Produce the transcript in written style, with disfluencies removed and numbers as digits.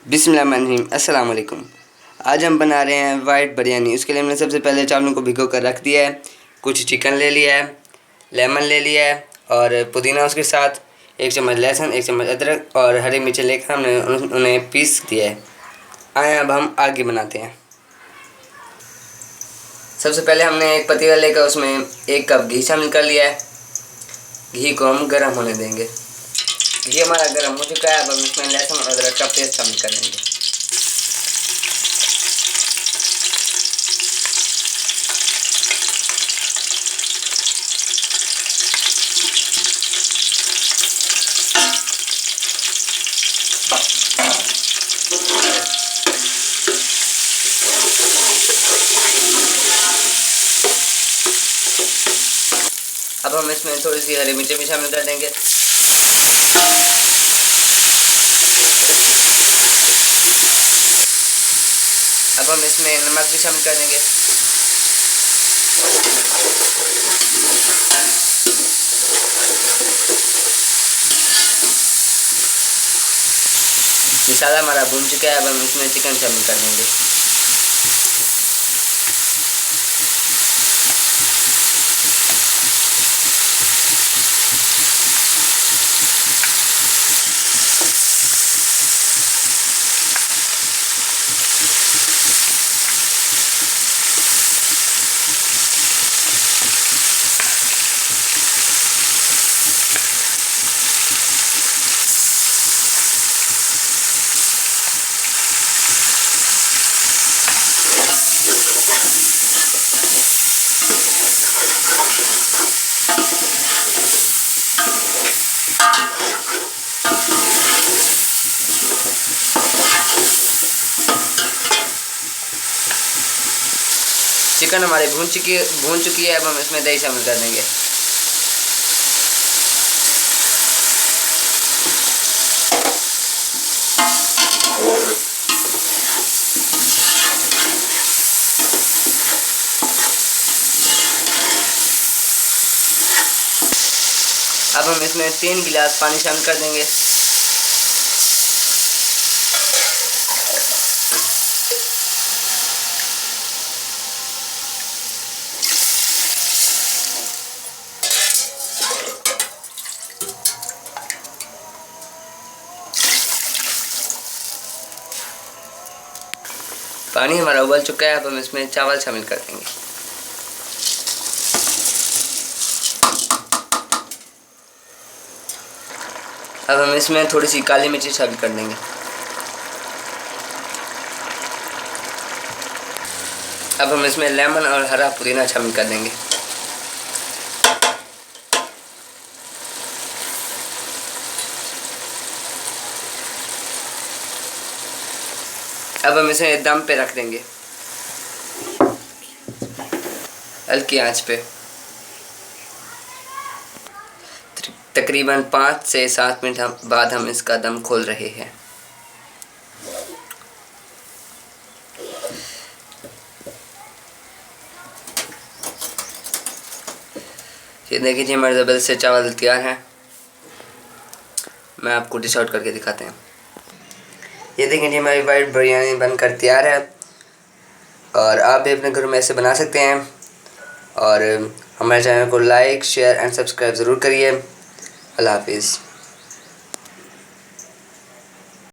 बिस्मिल्लाहिर्रहमानिर्रहीम। अस्सलाम वालेकुम। आज हम बना रहे हैं वाइट बिरयानी। उसके लिए हमने सबसे पहले चावलों को भिगो कर रख दिया है। कुछ चिकन ले लिया है, लेमन ले लिया है और पुदीना उसके साथ, 1 चम्मच लहसुन, 1 चम्मच अदरक और हरी मिर्च लेकर हमने उन्हें पीस दिया है। आए अब हम आगे बनाते हैं। सबसे पहले हमने एक पतीला लेकर उसमें 1 कप घी शामिल कर लिया है। घी को हम गर्म होने देंगे। घी हमारा गर्म हो चुका है। अब हम इसमें लहसुन और अदरक का पेस्ट शामिल कर देंगे। अब हम इसमें थोड़ी सी हरी मिर्च भी शामिल कर देंगे। अब हम इसमें नमक भी शामिल कर देंगे। मसाला हमारा भून चुका है। अब हम इसमें चिकन शामिल कर देंगे। चिकन हमारी भून चुकी है। अब हम इसमें दही शामिल कर देंगे। अब हम इसमें 3 गिलास पानी शामिल कर देंगे। पानी हमारा उबल चुका है। अब हम इसमें चावल शामिल कर देंगे। अब हम इसमें थोड़ी सी काली मिर्ची शामिल कर देंगे। अब हम इसमें लेमन और हरा पुदीना शामिल कर देंगे। अब हम इसे दम पे रख देंगे, हल्की आंच पे। तकरीबन 5 से 7 मिनट बाद हम इसका दम खोल रहे हैं। ये देखिए जी, हमारे ज़बरदस्त से चावल तैयार हैं। मैं आपको डिश आउट करके दिखाते हैं। ये देखिए जी, हमारी वाइट बिरयानी बनकर तैयार है और आप भी अपने घर में ऐसे बना सकते हैं। और हमारे चैनल को लाइक, शेयर एंड सब्सक्राइब ज़रूर करिए। अल्लाह हाफिज़।